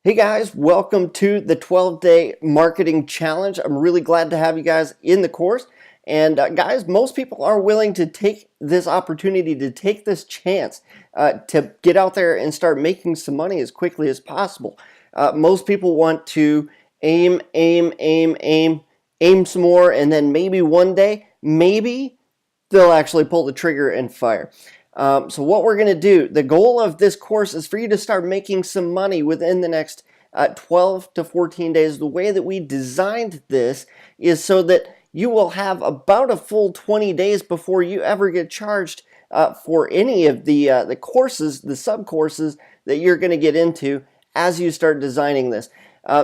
Hey guys, welcome to the 12-day marketing challenge. I'm really glad to have you guys in the course. And guys, most people are willing to take this opportunity, to take this chance to get out there and start making some money as quickly as possible. Most people want to aim some more, and then maybe one day, maybe they'll actually pull the trigger and fire. So what we're going to do, the goal of this course is for you to start making some money within the next 12 to 14 days. The way that we designed this is so that you will have about a full 20 days before you ever get charged for any of the courses, the sub-courses that you're going to get into as you start designing this.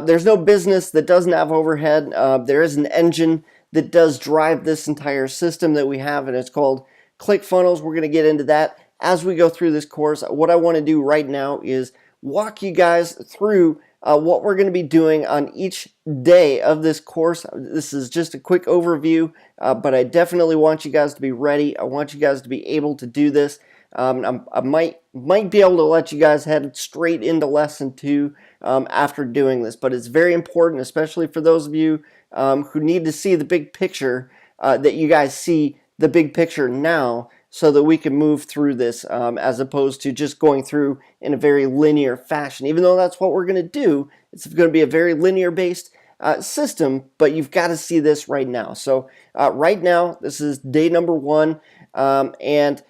There's no business that doesn't have overhead. There is an engine that does drive this entire system that we have, and it's called ClickFunnels. We're going to get into that as we go through this course. What I want to do right now is walk you guys through what we're going to be doing on each day of this course. This is just a quick overview, but I definitely want you guys to be ready. I want you guys to be able to do this. I might be able to let you guys head straight into lesson 2 after doing this, but it's very important, especially for those of you who need to see the big picture, that you guys see the big picture now so that we can move through this as opposed to just going through in a very linear fashion. Even though that's what we're going to do, it's going to be a very linear based system, but you've got to see this right now. So right now, this is day number 1, and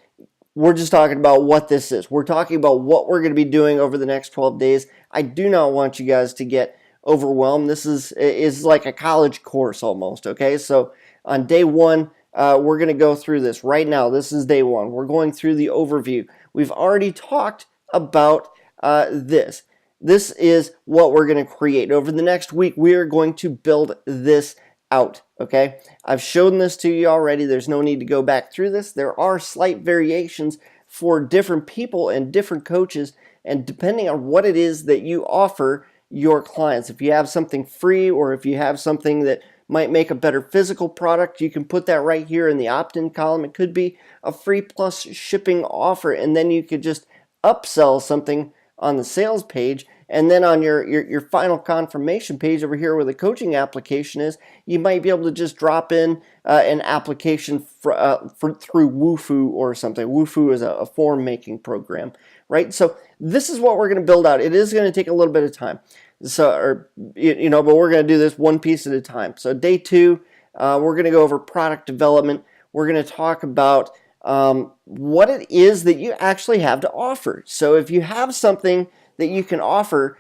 we're just talking about what this is. We're talking about what we're going to be doing over the next 12 days. I do not want you guys to get overwhelmed. This is like a college course almost, okay? So on day 1, we're going to go through this right now. This is day 1. We're going through the overview. We've already talked about this. This is what we're going to create. Over the next week, we are going to build this out, okay? I've shown this to you already. There's no need to go back through this. There are slight variations for different people and different coaches, and depending on what it is that you offer your clients. If you have something free, or if you have something that might make a better physical product, you can put that right here in the opt-in column. It could be a free plus shipping offer, and then you could just upsell something on the sales page. And then on your final confirmation page over here where the coaching application is, you might be able to just drop in an application through Woofu or something. Woofu is a form making program, right? So this is what we're going to build out. It is going to take a little bit of time. So, but we're going to do this one piece at a time. So day 2, we're going to go over product development. We're going to talk about what it is that you actually have to offer. So if you have something that you can offer,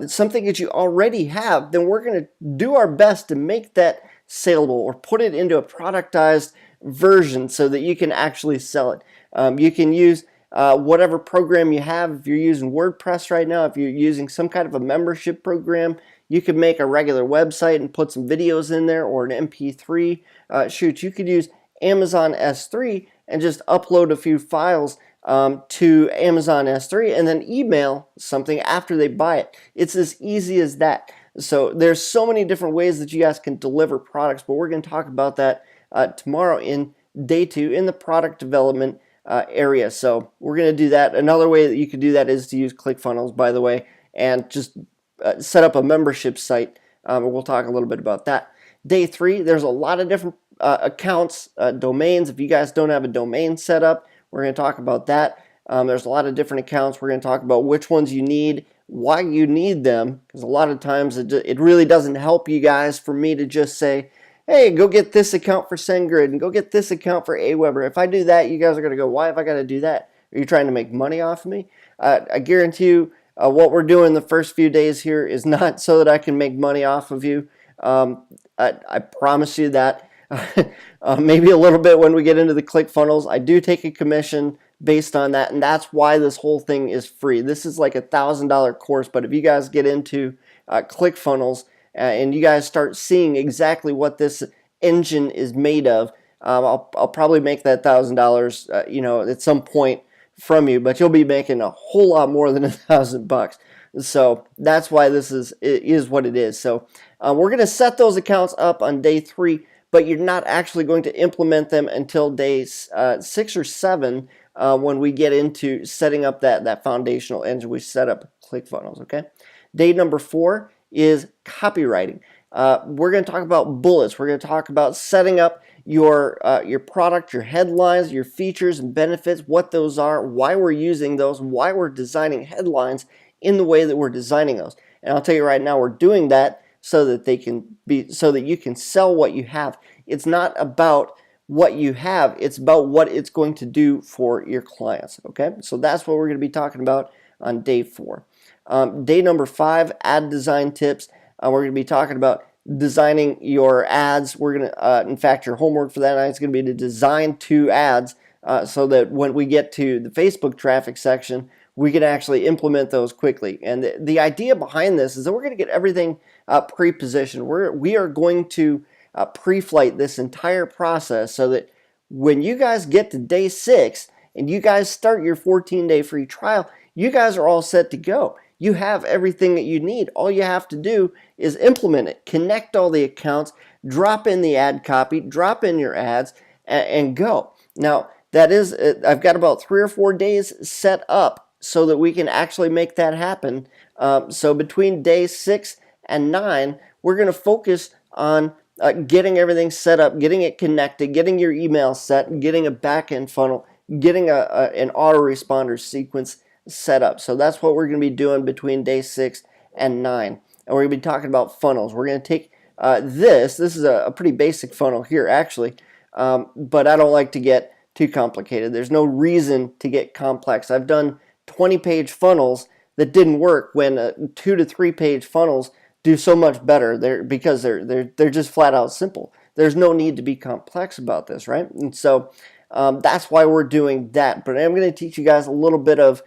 something that you already have, then we're going to do our best to make that saleable or put it into a productized version so that you can actually sell it. You can use whatever program you have. If you're using WordPress right now, if you're using some kind of a membership program, you could make a regular website and put some videos in there, or an MP3. Shoot, you could use Amazon S3 and just upload a few files to Amazon S3 and then email something after they buy it. It's as easy as that. So there's so many different ways that you guys can deliver products, but we're going to talk about that tomorrow in day 2 in the product development area. So we're going to do that. Another way that you could do that is to use ClickFunnels, by the way, and just set up a membership site. We'll talk a little bit about that. Day 3, there's a lot of different accounts, domains. If you guys don't have a domain set up, we're going to talk about that. There's a lot of different accounts. We're going to talk about which ones you need, why you need them, because a lot of times it really doesn't help you guys for me to just say, hey, go get this account for SendGrid and go get this account for Aweber. If I do that, you guys are going to go, why have I got to do that? Are you trying to make money off of me? I guarantee you what we're doing the first few days here is not so that I can make money off of you. I promise you that. Maybe a little bit when we get into the ClickFunnels. I do take a commission based on that, and that's why this whole thing is free. This is like $1,000 course, but if you guys get into ClickFunnels and you guys start seeing exactly what this engine is made of, I'll probably make that $1,000 at some point from you, but you'll be making a whole lot more than $1,000. So that's why this is what it is. So we're going to set those accounts up on day 3, but you're not actually going to implement them until days 6 or 7 when we get into setting up that foundational engine. We set up ClickFunnels, okay? Day number 4 is copywriting. We're going to talk about bullets. We're going to talk about setting up your product, your headlines, your features and benefits, what those are, why we're using those, why we're designing headlines in the way that we're designing those. And I'll tell you right now, we're doing that so that so that you can sell what you have. It's not about what you have, it's about what it's going to do for your clients. Okay, so that's what we're going to be talking about on day 4. Day number 5, ad design tips. We're going to be talking about designing your ads. We're going to, in fact, your homework for that night is going to be to design 2 ads so that when we get to the Facebook traffic section, we can actually implement those quickly. And the idea behind this is that we're going to get everything pre-positioned. We are going to pre-flight this entire process so that when you guys get to day 6 and you guys start your 14-day free trial, you guys are all set to go. You have everything that you need. All you have to do is implement it, connect all the accounts, drop in the ad copy, drop in your ads, and go. Now, that is, I've got about 3 or 4 days set up so that we can actually make that happen. So between day 6 and 9, we're going to focus on getting everything set up, getting it connected, getting your email set, getting a back-end funnel, getting an autoresponder sequence set up. So that's what we're going to be doing between day 6 and 9. And we're going to be talking about funnels. We're going to take this is a pretty basic funnel here actually, but I don't like to get too complicated. There's no reason to get complex. I've done 20-page funnels that didn't work when 2 to 3 page funnels do so much better because they're just flat out simple. There's no need to be complex about this, right? And so that's why we're doing that. But I'm going to teach you guys a little bit of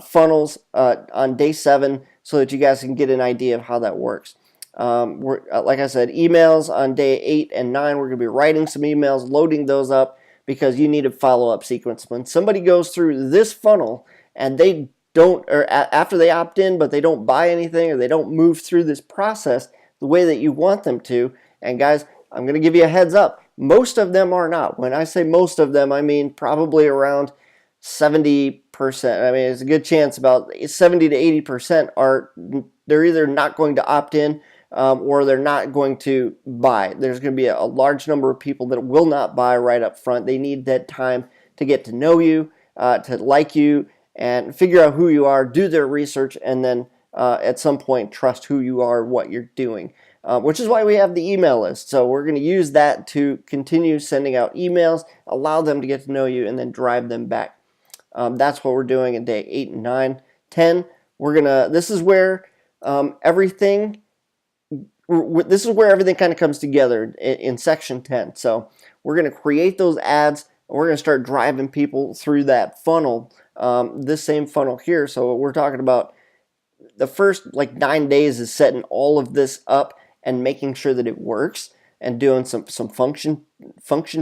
funnels on day 7 so that you guys can get an idea of how that works. Like I said, emails on day 8 and 9, we're going to be writing some emails, loading those up because you need a follow-up sequence. When somebody goes through this funnel and they don't, or after they opt in but they don't buy anything or they don't move through this process the way that you want them to, and guys, I'm going to give you a heads up, most of them are not. When I say most of them, I mean probably around 70%. I mean, it's a good chance about 70 to 80% they're either not going to opt in or they're not going to buy. There's going to be a large number of people that will not buy right up front. They need that time to get to know you, to like you, and figure out who you are, do their research, and then at some point trust who you are, what you're doing. Which is why we have the email list. So we're going to use that to continue sending out emails, allow them to get to know you, and then drive them back. That's what we're doing in day 8 and 9. 10, this is where everything kind of comes together in section 10. So we're going to create those ads, and we're going to start driving people through that funnel, this same funnel here. So we're talking about the first 9 days is setting all of this up and making sure that it works and doing some function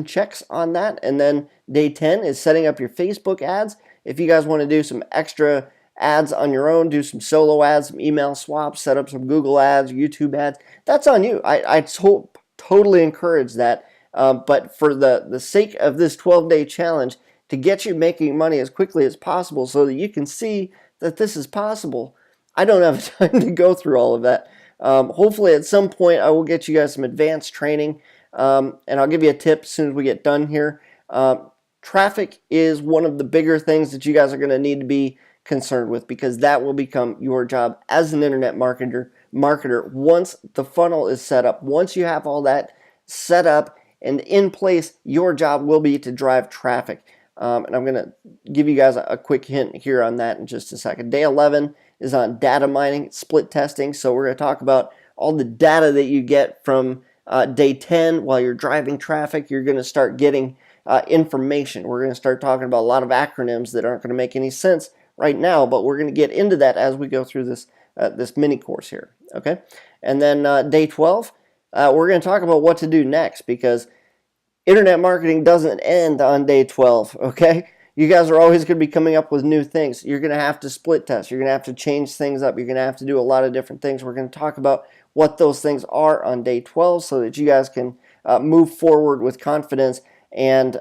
checks on that. And then day 10 is setting up your Facebook ads. If you guys want to do some extra ads on your own, do some solo ads, some email swaps, set up some Google ads, YouTube ads, that's on you. I totally encourage that. But for the sake of this 12-day challenge, to get you making money as quickly as possible so that you can see that this is possible, I don't have time to go through all of that. Hopefully at some point I will get you guys some advanced training, and I'll give you a tip as soon as we get done here. Traffic is one of the bigger things that you guys are going to need to be concerned with, because that will become your job as an internet marketer once the funnel is set up. Once you have all that set up and in place, your job will be to drive traffic. And I'm going to give you guys a quick hint here on that in just a second. Day 11 is on data mining, split testing. So we're going to talk about all the data that you get from day 10 while you're driving traffic. You're going to start getting information. We're going to start talking about a lot of acronyms that aren't going to make any sense right now, but we're going to get into that as we go through this this mini course here. Okay, and then day 12, we're going to talk about what to do next, because internet marketing doesn't end on day 12. Okay, you guys are always going to be coming up with new things. You're going to have to split test. You're going to have to change things up. You're going to have to do a lot of different things. We're going to talk about what those things are on day 12 so that you guys can move forward with confidence and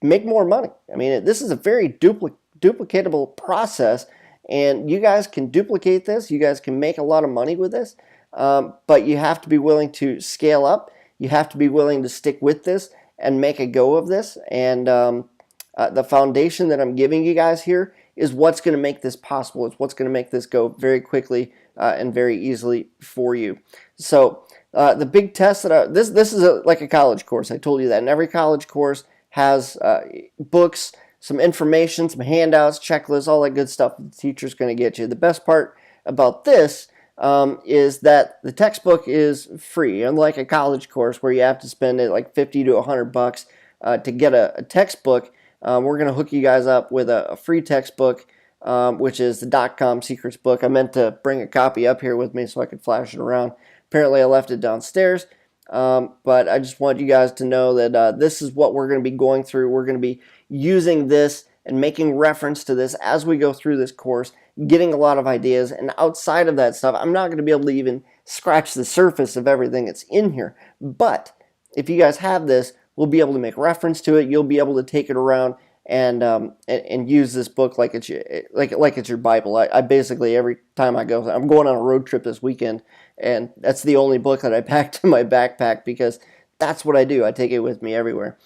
make more money. I mean, this is a very duplicatable process, and you guys can duplicate this. You guys can make a lot of money with this, but you have to be willing to scale up. You have to be willing to stick with this and make a go of this. And the foundation that I'm giving you guys here is what's going to make this possible. It's what's going to make this go very quickly and very easily for you. So the big test that this is like a college course. I told you that, and every college course has books, some information, some handouts, checklists, all that good stuff the teacher's going to get you. The best part about this is that the textbook is free, unlike a college course where you have to spend like 50 to 100 bucks to get a textbook. We're going to hook you guys up with a free textbook, which is the .com Secrets book. I meant to bring a copy up here with me so I could flash it around. Apparently I left it downstairs, but I just want you guys to know that this is what we're going to be going through. We're going to be using this and making reference to this as we go through this course, getting a lot of ideas. And outside of that stuff, I'm not going to be able to even scratch the surface of everything that's in here. But if you guys have this, we'll be able to make reference to it. You'll be able to take it around and use this book like it's your Bible. I basically, every time I'm going on a road trip this weekend, and that's the only book that I packed in my backpack because that's what I do. I take it with me everywhere.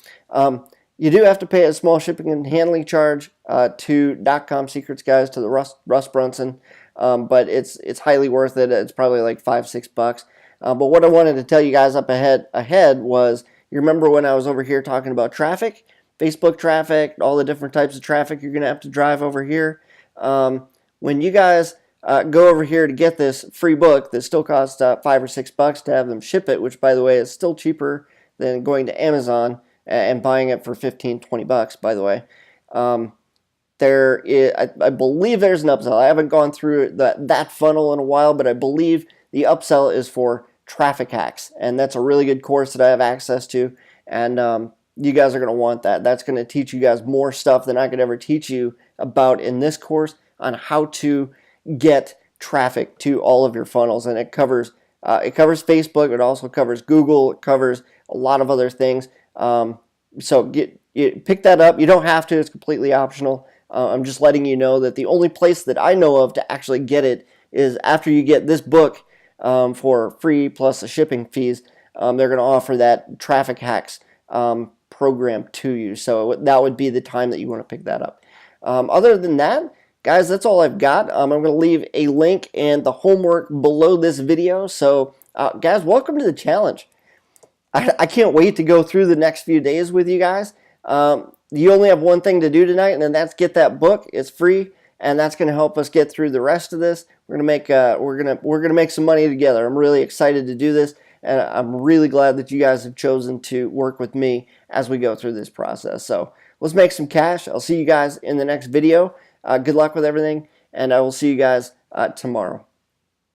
You do have to pay a small shipping and handling charge to .com Secrets guys, to the Russ Brunson, but it's highly worth it. It's probably like $5-6. But what I wanted to tell you guys up ahead was, you remember when I was over here talking about traffic, Facebook traffic, all the different types of traffic you're going to have to drive over here. When you guys go over here to get this free book that still costs $5 or $6 to have them ship it, which by the way is still cheaper than going to Amazon and buying it for $15-20, by the way. I believe there's an upsell. I haven't gone through that funnel in a while, but I believe the upsell is for traffic hacks, and that's a really good course that I have access to, and you guys are going to want that. That's going to teach you guys more stuff than I could ever teach you about in this course on how to get traffic to all of your funnels, and it covers Facebook, it also covers Google, it covers a lot of other things. So pick that up. You don't have to. It's completely optional. I'm just letting you know that the only place that I know of to actually get it is after you get this book for free plus the shipping fees. They're going to offer that traffic hacks program to you. So that would be the time that you want to pick that up. Other than that, guys, that's all I've got. I'm going to leave a link and the homework below this video. So guys, welcome to the challenge. I can't wait to go through the next few days with you guys. You only have one thing to do tonight, and then that's get that book. It's free, and that's going to help us get through the rest of this. We're gonna make some money together. I'm really excited to do this, and I'm really glad that you guys have chosen to work with me as we go through this process. So let's make some cash. I'll see you guys in the next video. Good luck with everything, and I will see you guys tomorrow.